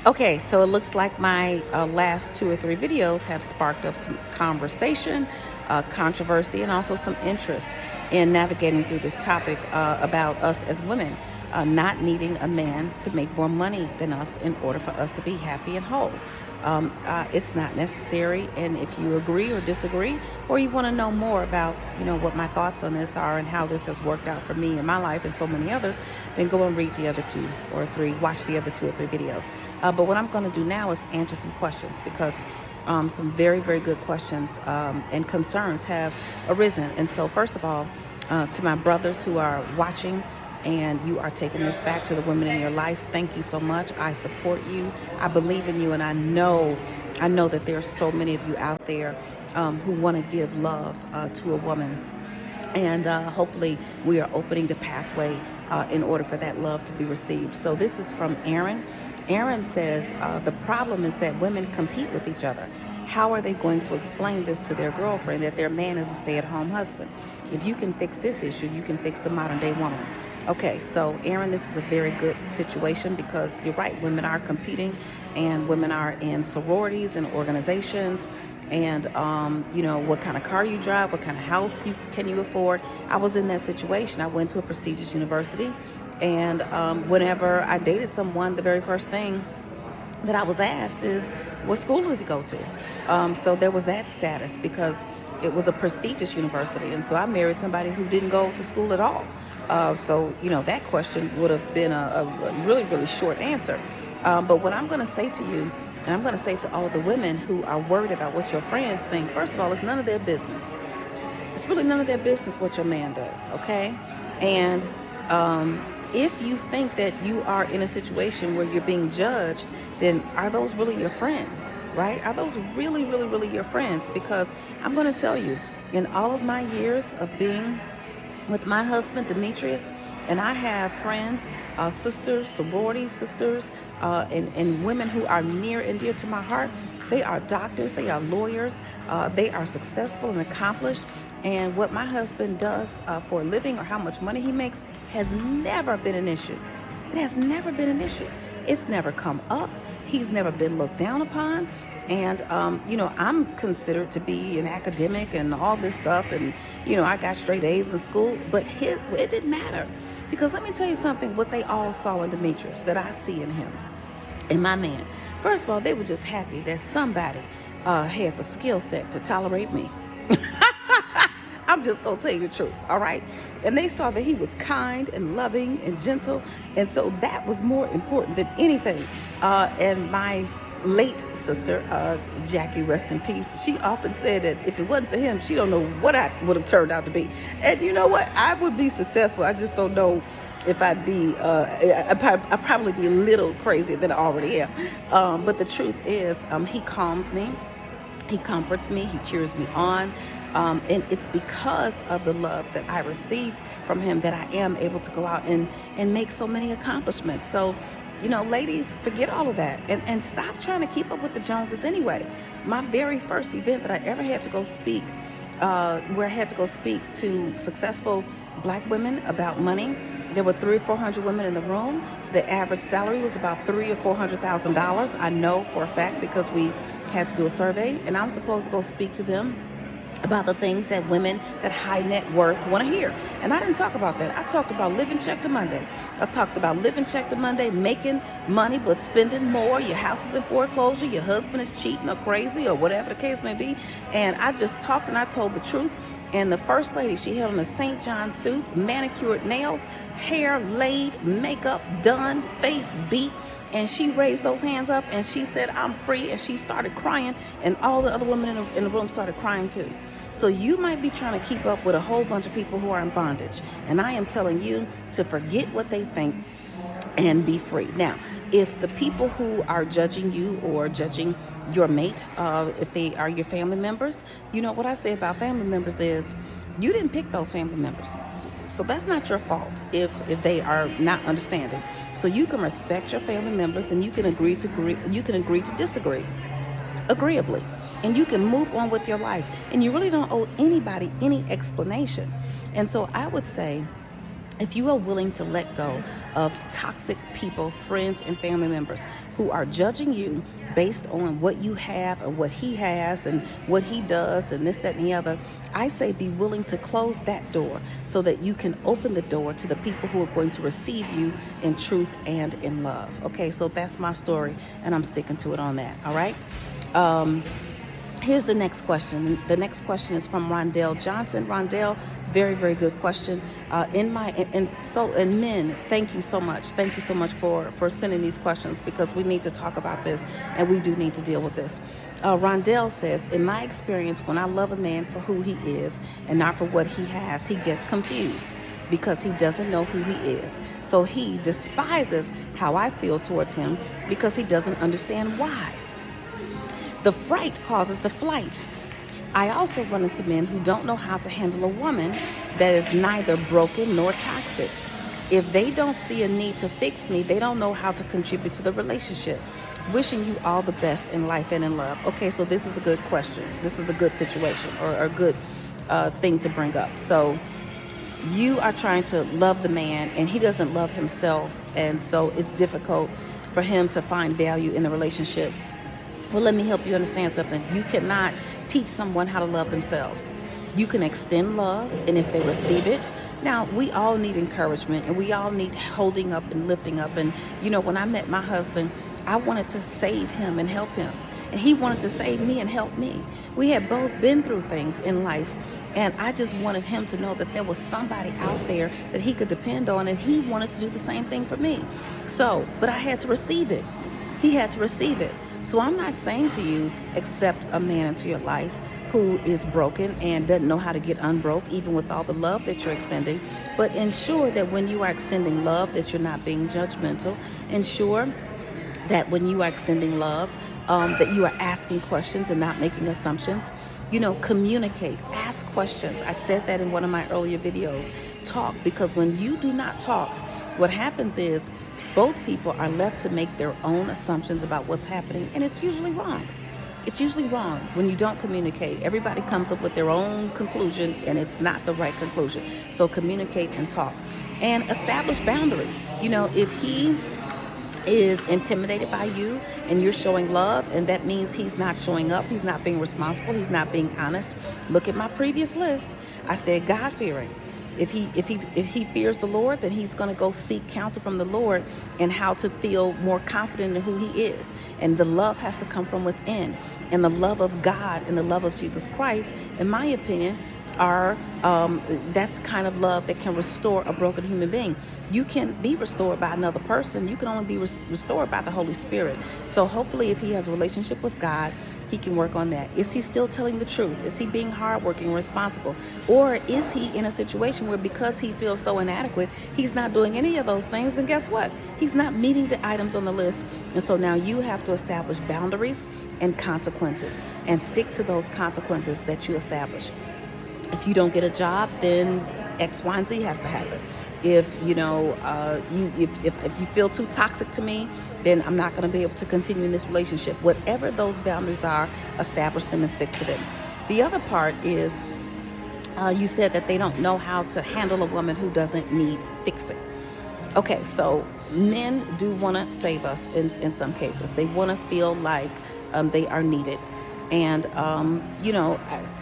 Okay, so it looks like my last 2 or 3 videos have sparked up some conversation, controversy, and also some interest in navigating through this topic about us as women not needing a man to make more money than us in order for us to be happy and whole. It's not necessary, and if you agree or disagree, or you want to know more about, what my thoughts on this are and how this has worked out for me in my life and so many others, then go and read the other 2 or 3, watch the other 2 or 3 videos. But what I'm going to do now is answer some questions because some very, very good questions and concerns have arisen. And so, first of all, to my brothers who are watching, and you are taking this back to the women in your life, thank you so much. I support you. I believe in you, and I know that there are so many of you out there who want to give love to a woman. And hopefully we are opening the pathway in order for that love to be received. So this is from Aaron. Aaron says, the problem is that women compete with each other. How are they going to explain this to their girlfriend that their man is a stay-at-home husband? If you can fix this issue, you can fix the modern-day woman. Okay, so Aaron, this is a very good situation because you're right. Women are competing, and women are in sororities and organizations, and what kind of car you drive, what kind of house can you afford. I was in that situation. I went to a prestigious university, and whenever I dated someone, the very first thing that I was asked is, what school does he go to? So there was that status because it was a prestigious university, and so I married somebody who didn't go to school at all. So that question would have been a really, really short answer. But what I'm going to say to you, and I'm going to say to all of the women who are worried about what your friends think, first of all, it's none of their business. It's really none of their business what your man does, okay? And if you think that you are in a situation where you're being judged, then are those really your friends, right? Are those really, really, really your friends? Because I'm going to tell you, in all of my years of being with my husband, Demetrius, and I have friends, sisters, sorority sisters, and women who are near and dear to my heart. They are doctors, they are lawyers, they are successful and accomplished. And what my husband does for a living or how much money he makes has never been an issue. It has never been an issue. It's never come up. He's never been looked down upon. And, I'm considered to be an academic and all this stuff. And, I got straight A's in school. But it didn't matter. Because let me tell you something, what they all saw in Demetrius that I see in him, in my man. First of all, they were just happy that somebody had the skill set to tolerate me. I'm just going to tell you the truth, all right? And they saw that he was kind and loving and gentle. And so that was more important than anything. And my late sister, Jackie, rest in peace, she often said that if it wasn't for him, she don't know what I would have turned out to be. And you know what? I would be successful. I just don't know if I'd be, I'd probably be a little crazier than I already am. But the truth is, he calms me. He comforts me. He cheers me on. And it's because of the love that I receive from him that I am able to go out and make so many accomplishments. So, ladies, forget all of that and stop trying to keep up with the Joneses anyway. My very first event that I ever had to go speak, where I had to go speak to successful black women about money, there were 300 or 400 women in the room. The average salary was about $300,000 or $400,000. I know for a fact because we had to do a survey, and I'm supposed to go speak to them about the things that women that high net worth want to hear. And I didn't talk about that. I talked about living check to Monday. I talked about living check to Monday, making money but spending more. Your house is in foreclosure. Your husband is cheating or crazy or whatever the case may be. And I just talked and I told the truth. And the first lady, she had on a St. John suit, manicured nails, hair laid, makeup done, face beat. And she raised those hands up and she said, I'm free. And she started crying. And all the other women in the room started crying too. So you might be trying to keep up with a whole bunch of people who are in bondage. And I am telling you to forget what they think and be free. Now, if the people who are judging you or judging your mate, if they are your family members, what I say about family members is you didn't pick those family members. So that's not your fault if they are not understanding. So you can respect your family members and you can agree to disagree agreeably. And you can move on with your life. And you really don't owe anybody any explanation. And so I would say If you are willing to let go of toxic people, friends, and family members who are judging you based on what you have and what he has and what he does and this, that, and the other, I say be willing to close that door so that you can open the door to the people who are going to receive you in truth and in love. Okay, so that's my story, and I'm sticking to it on that, all right? Here's the next question. The next question is from Rondell Johnson. Rondell, very, very good question. And men, thank you so much. Thank you so much for sending these questions, because we need to talk about this and we do need to deal with this. Rondell says, in my experience, when I love a man for who he is and not for what he has, he gets confused because he doesn't know who he is. So he despises how I feel towards him because he doesn't understand why. The fright causes the flight. I also run into men who don't know how to handle a woman that is neither broken nor toxic. If they don't see a need to fix me, they don't know how to contribute to the relationship. Wishing you all the best in life and in love. Okay, so this is a good question. This is a good situation, or a good thing to bring up. So you are trying to love the man and he doesn't love himself, and so it's difficult for him to find value in the relationship. Well, let me help you understand something. You cannot teach someone how to love themselves. You can extend love, and if they receive it, now we all need encouragement and we all need holding up and lifting up. And when I met my husband, I wanted to save him and help him, and he wanted to save me and help me. We had both been through things in life, and I just wanted him to know that there was somebody out there that he could depend on, and he wanted to do the same thing for me. But I had to receive it. He had to receive it. So I'm not saying to you, accept a man into your life who is broken and doesn't know how to get unbroke, even with all the love that you're extending. But ensure that when you are extending love, that you're not being judgmental. Ensure that when you are extending love, that you are asking questions and not making assumptions. Communicate, ask questions. I said that in one of my earlier videos. Talk, because when you do not talk, what happens is both people are left to make their own assumptions about what's happening, and it's usually wrong. It's usually wrong when you don't communicate. Everybody comes up with their own conclusion, and it's not the right conclusion. So communicate and talk, and establish boundaries. If he is intimidated by you and you're showing love, and that means he's not showing up, he's not being responsible, he's not being honest. Look at my previous list. I said God-fearing. If he fears the Lord, then he's going to go seek counsel from the Lord and how to feel more confident in who he is. And the love has to come from within. And the love of God and the love of Jesus Christ, in my opinion, are that's kind of love that can restore a broken human being. You can't be restored by another person. You can only be restored by the Holy Spirit. So hopefully, if he has a relationship with God, he can work on that. Is he still telling the truth? Is he being hardworking and responsible? Or is he in a situation where, because he feels so inadequate, he's not doing any of those things? And guess what? He's not meeting the items on the list. And so now you have to establish boundaries and consequences, and stick to those consequences that you establish. If you don't get a job, then X, Y, and Z has to happen. If if you feel too toxic to me, then I'm not going to be able to continue in this relationship. Whatever those boundaries are, establish them and stick to them. The other part is, you said that they don't know how to handle a woman who doesn't need fixing. Okay, so men do want to save us in some cases. They want to feel like they are needed. And,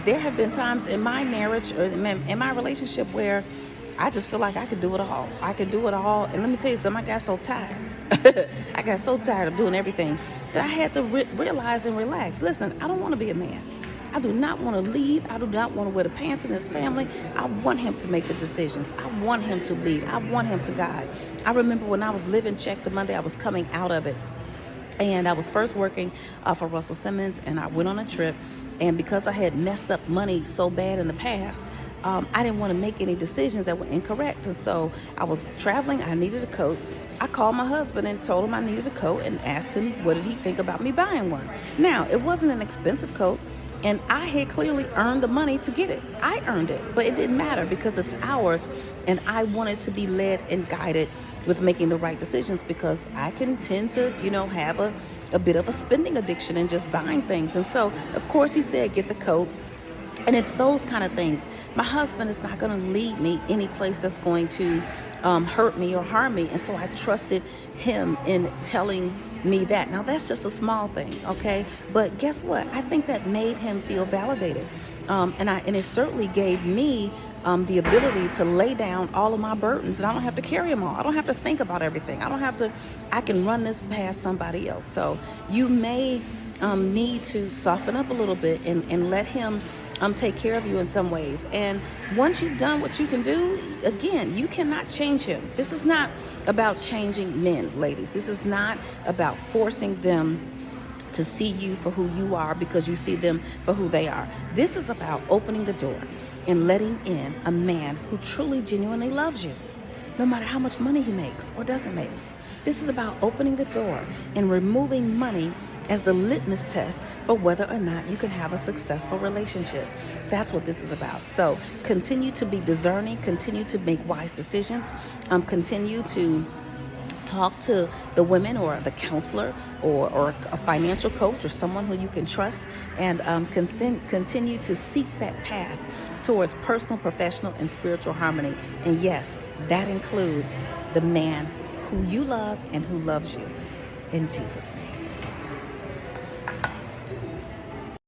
there have been times in my marriage or in my relationship where I just feel like I could do it all. I could do it all. And let me tell you something, I got so tired. I got so tired of doing everything that I had to realize and relax. Listen, I don't want to be a man. I do not want to lead. I do not want to wear the pants in his family. I want him to make the decisions. I want him to lead. I want him to guide. I remember when I was living check to Monday, I was coming out of it. And I was first working for Russell Simmons, and I went on a trip. And because I had messed up money so bad in the past, I didn't want to make any decisions that were incorrect. And so I was traveling. I needed a coat. I called my husband and told him I needed a coat and asked him what did he think about me buying one. Now, it wasn't an expensive coat, and I had clearly earned the money to get it. I earned it, but it didn't matter because it's ours, and I wanted to be led and guided with making the right decisions, because I can tend to, have a bit of a spending addiction and just buying things. And so, of course, he said, get the coat. And it's those kind of things. My husband is not going to lead me any place that's going to hurt me or harm me. And so I trusted him in telling me that. Now, that's just a small thing, okay? But guess what? I think that made him feel validated. And it certainly gave me the ability to lay down all of my burdens, and I don't have to carry them all. I don't have to think about everything. I can run this past somebody else. So you may need to soften up a little bit and let him take care of you in some ways. And once you've done what you can do, again, you cannot change him. This is not about changing men, ladies. This is not about forcing them to see you for who you are because you see them for who they are. This is about opening the door and letting in a man who truly, genuinely loves you, no matter how much money he makes or doesn't make. This is about opening the door and removing money as the litmus test for whether or not you can have a successful relationship. That's what this is about. So continue to be discerning, continue to make wise decisions, continue to talk to the women or the counselor or a financial coach or someone who you can trust, and continue to seek that path towards personal, professional, and spiritual harmony. And yes, that includes the man who you love and who loves you. In Jesus' name.